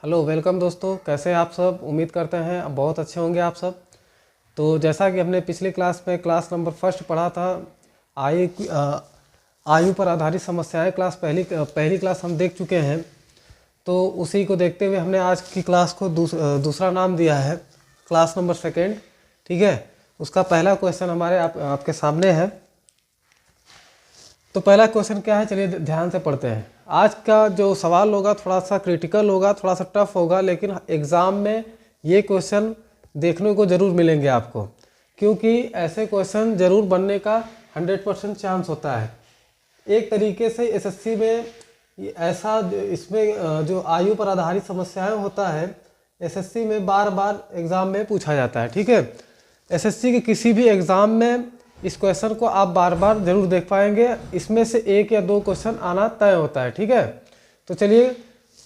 Hello welcome दोस्तों, कैसे हैं आप सब। उम्मीद करते हैं अब बहुत अच्छे होंगे आप सब। तो जैसा कि हमने पिछली क्लास में क्लास नंबर फर्स्ट पढ़ा था, आयु आयु पर आधारित समस्याएं, क्लास पहली क्लास हम देख चुके हैं। तो उसी को देखते हुए हमने आज की क्लास को दूसरा नाम दिया है, क्लास नंबर सेकेंड। ठीक है, उसका पहला क्वेश्चन हमारे आपके सामने है। तो पहला क्वेश्चन क्या है, चलिए ध्यान से पढ़ते हैं। आज का जो सवाल होगा थोड़ा सा क्रिटिकल होगा, थोड़ा सा टफ होगा, लेकिन एग्ज़ाम में ये क्वेश्चन देखने को ज़रूर मिलेंगे आपको, क्योंकि ऐसे क्वेश्चन ज़रूर बनने का 100% चांस होता है। एक तरीके से एसएससी में ऐसा इसमें जो आयु पर आधारित समस्याएं होता है, एसएससी में बार बार एग्ज़ाम में पूछा जाता है। ठीक है, एसएससी के किसी भी एग्ज़ाम में इस क्वेश्चन को आप बार बार जरूर देख पाएंगे। इसमें से एक या दो क्वेश्चन आना तय होता है। ठीक है, तो चलिए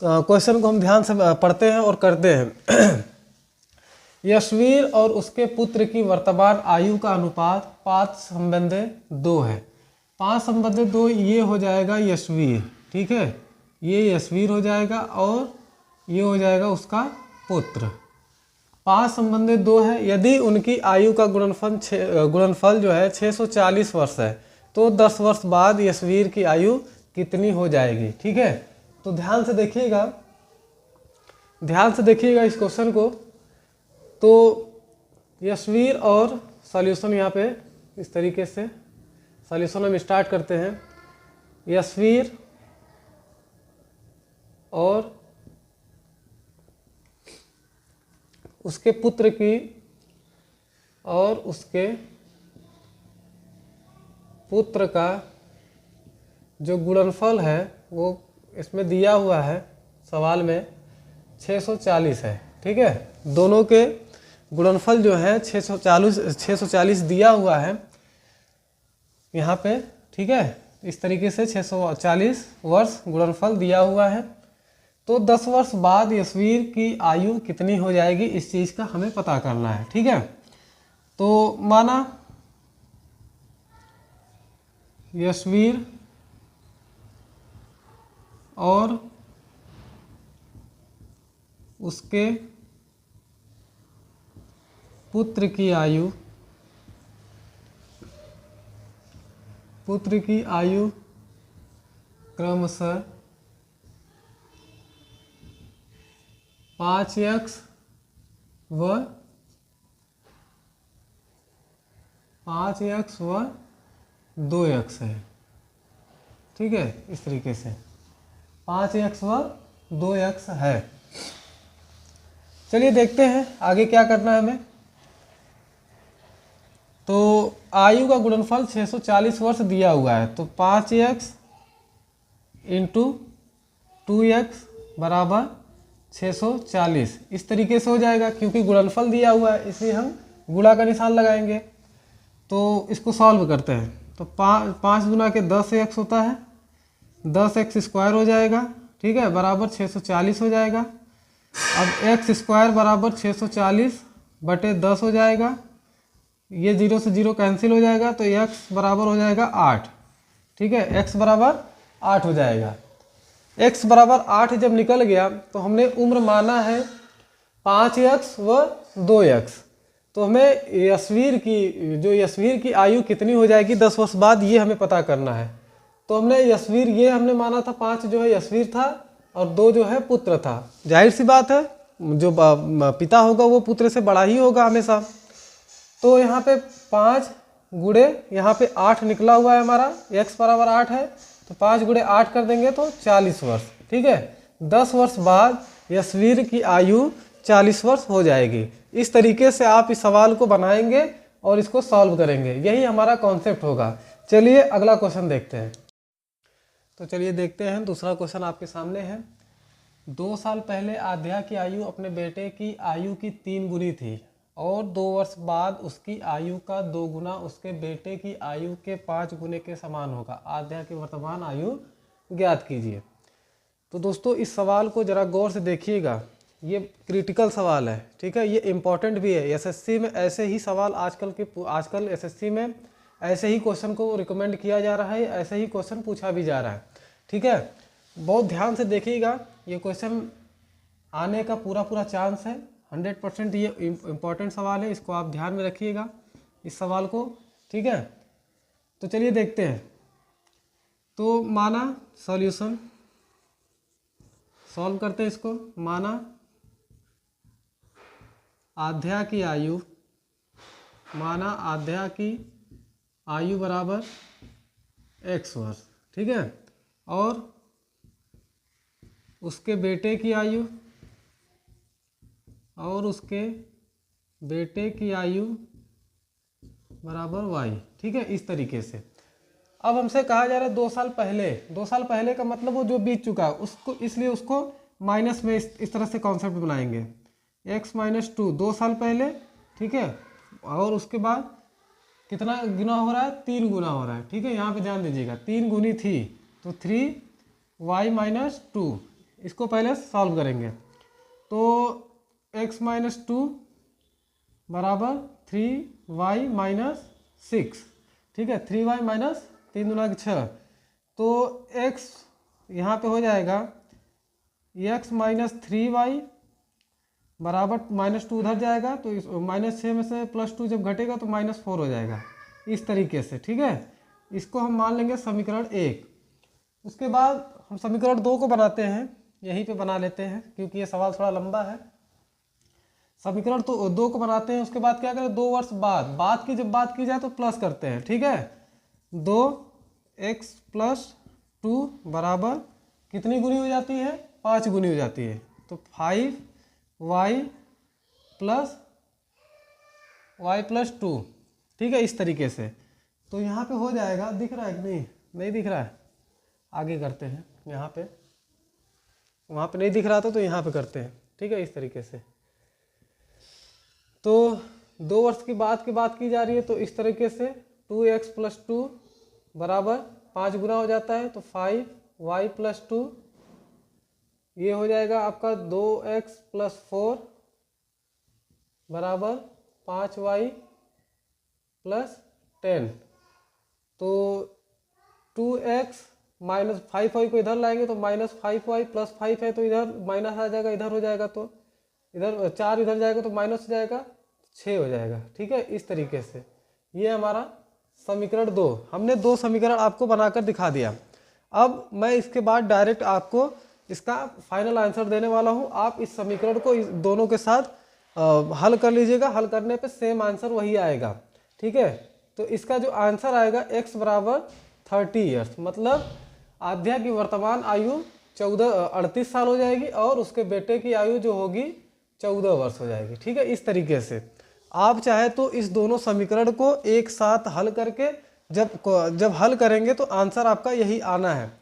क्वेश्चन को हम ध्यान से पढ़ते हैं और करते हैं। यशवीर और उसके पुत्र की वर्तमान आयु का अनुपात 5:2 है। 5:2 ये हो जाएगा यशवीर। ठीक है, ये यशवीर हो जाएगा और ये हो जाएगा उसका पुत्र। 5:2 है। यदि उनकी आयु का गुणनफल जो है 640 वर्ष है, तो 10 वर्ष बाद यशवीर की आयु कितनी हो जाएगी। ठीक है, तो ध्यान से देखिएगा इस क्वेश्चन को। तो यशवीर और सॉल्यूशन यहाँ पे इस तरीके से सॉल्यूशन हम स्टार्ट करते हैं। यशवीर और उसके पुत्र की और उसके पुत्र का जो गुणनफल है वो इसमें दिया हुआ है सवाल में 640 है। ठीक है, दोनों के गुणनफल जो है 640 दिया हुआ है यहाँ पे। ठीक है, इस तरीके से 640 वर्ष गुणनफल दिया हुआ है। तो 10 वर्ष बाद यशवीर की आयु कितनी हो जाएगी, इस चीज़ का हमें पता करना है। ठीक है, तो माना यशवीर और उसके पुत्र की आयु क्रमशः 5x व 2x है। ठीक है, इस तरीके से 5x व 2x है। चलिए देखते हैं आगे क्या करना है हमें। तो आयु का गुणनफल 640 वर्ष दिया हुआ है, तो 5x इंटू 2x बराबर 640 इस तरीके से हो जाएगा। क्योंकि गुणनफल दिया हुआ है इसलिए हम गुणा का निशान लगाएंगे। तो इसको सॉल्व करते हैं। तो 5 गुना के 10x होता है, 10x स्क्वायर हो जाएगा। ठीक है, बराबर 640 हो जाएगा। अब x स्क्वायर बराबर 640 बटे 10 हो जाएगा। ये 0 से 0 कैंसिल हो जाएगा, तो x बराबर हो जाएगा 8। ठीक है, x बराबर 8 हो जाएगा। x बराबर 8 जब निकल गया तो हमने उम्र माना है 5x व 2x। तो हमें यशवीर की आयु कितनी हो जाएगी 10 वर्ष बाद, ये हमें पता करना है। तो हमने माना था 5 जो है यशवीर था और 2 जो है पुत्र था। जाहिर सी बात है, जो पिता होगा वो पुत्र से बड़ा ही होगा हमेशा। तो यहाँ पे 5 गुणे यहाँ पे 8 निकला हुआ है हमारा, x बराबर 8 है, तो 5 गुणे 8 कर देंगे तो 40 वर्ष। ठीक है, 10 वर्ष बाद यशवीर की आयु 40 वर्ष हो जाएगी। इस तरीके से आप इस सवाल को बनाएंगे और इसको सॉल्व करेंगे, यही हमारा कॉन्सेप्ट होगा। चलिए अगला क्वेश्चन देखते हैं। तो चलिए देखते हैं, दूसरा क्वेश्चन आपके सामने है। 2 साल पहले आध्या की आयु अपने बेटे की आयु की 3 गुनी थी और 2 वर्ष बाद उसकी आयु का 2 गुना उसके बेटे की आयु के 5 गुने के समान होगा। आध्या की वर्तमान आयु ज्ञात कीजिए। तो दोस्तों इस सवाल को ज़रा गौर से देखिएगा, ये क्रिटिकल सवाल है। ठीक है, ये इम्पॉर्टेंट भी है। एसएससी में ऐसे ही सवाल आजकल एसएससी में ऐसे ही क्वेश्चन को रिकमेंड किया जा रहा है, ऐसे ही क्वेश्चन पूछा भी जा रहा है। ठीक है, बहुत ध्यान से देखिएगा। ये क्वेश्चन आने का पूरा पूरा चांस है 100%। ये इम्पोर्टेंट सवाल है, इसको आप ध्यान में रखिएगा इस सवाल को, ठीक है। तो चलिए देखते हैं। तो माना सॉल्यूशन सॉल्व करते हैं इसको। माना आध्या की आयु, माना आध्या की आयु बराबर x वर्ष, ठीक है, और उसके बेटे की आयु, और उसके बेटे की आयु बराबर y, ठीक है, इस तरीके से। अब हमसे कहा जा रहा है 2 साल पहले। 2 साल पहले का मतलब वो जो बीत चुका है उसको, इसलिए उसको माइनस में इस तरह से कॉन्सेप्ट बनाएंगे। x - 2 2 साल पहले, ठीक है, और उसके बाद कितना गुना हो रहा है, 3 गुना हो रहा है, ठीक है। यहाँ पे ध्यान दीजिएगा, 3 गुनी थी तो 3y - 2, इसको पहले सॉल्व करेंगे। तो x - 2 बराबर 3y - 6, ठीक है, 3y - 3 दूना 6। तो x यहाँ पे हो जाएगा x - 3y बराबर -2 उधर जाएगा, तो इस -6 में से +2 जब घटेगा तो -4 हो जाएगा, इस तरीके से, ठीक है। इसको हम मान लेंगे समीकरण 1। उसके बाद हम समीकरण 2 को बनाते हैं, यहीं पे बना लेते हैं क्योंकि ये सवाल थोड़ा लंबा है। समीकरण तो 2 को बनाते हैं, उसके बाद क्या करें, 2 वर्ष बाद की जब बात की जाए तो प्लस करते हैं, ठीक है। 2x + 2 बराबर कितनी गुनी हो जाती है, 5 गुनी हो जाती है, तो 5y + 2, ठीक है, इस तरीके से। तो यहाँ पे हो जाएगा, दिख रहा है कि नहीं दिख रहा है, आगे करते हैं। यहाँ पे, वहाँ पे नहीं दिख रहा था तो यहाँ पे करते हैं, ठीक है, इस तरीके से। तो 2 वर्ष की बात की जा रही है, तो इस तरीके से 2x + 2 बराबर 5 गुना हो जाता है, तो 5y + 2, ये हो जाएगा आपका 2x + 4 बराबर 5y + 10। तो 2x - 5y को इधर लाएंगे तो -5y + 5 है, तो इधर माइनस आ जाएगा, इधर हो जाएगा, तो इधर 4 इधर जाएगा तो माइनस हो जाएगा, 6 हो जाएगा, ठीक है, इस तरीके से। ये हमारा समीकरण 2, हमने 2 समीकरण आपको बनाकर दिखा दिया। अब मैं इसके बाद डायरेक्ट आपको इसका फाइनल आंसर देने वाला हूँ। आप इस समीकरण को इस दोनों के साथ हल कर लीजिएगा। हल करने पे सेम आंसर वही आएगा, ठीक है। तो इसका जो आंसर आएगा x बराबर 30 ईयर्स, मतलब आध्या की वर्तमान आयु 38 साल हो जाएगी और उसके बेटे की आयु जो होगी 14 वर्ष हो जाएगी, ठीक है, इस तरीके से। आप चाहे तो इस दोनों समीकरण को एक साथ हल करके जब हल करेंगे तो आंसर आपका यही आना है।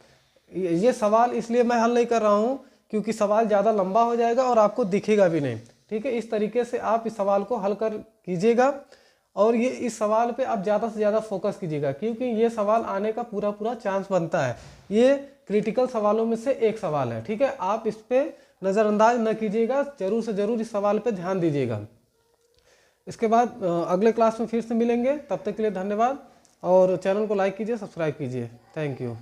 ये सवाल इसलिए मैं हल नहीं कर रहा हूँ क्योंकि सवाल ज़्यादा लंबा हो जाएगा और आपको दिखेगा भी नहीं, ठीक है। इस तरीके से आप इस सवाल को हल कर कीजिएगा और ये इस सवाल पे आप ज़्यादा से ज़्यादा फोकस कीजिएगा क्योंकि ये सवाल आने का पूरा पूरा चांस बनता है। ये क्रिटिकल सवालों में से एक सवाल है, ठीक है। आप इस पर नज़रअंदाज न कीजिएगा, जरूर से ज़रूर इस सवाल पे ध्यान दीजिएगा। इसके बाद अगले क्लास में फिर से मिलेंगे, तब तक के लिए धन्यवाद और चैनल को लाइक कीजिए, सब्सक्राइब कीजिए। Thank you.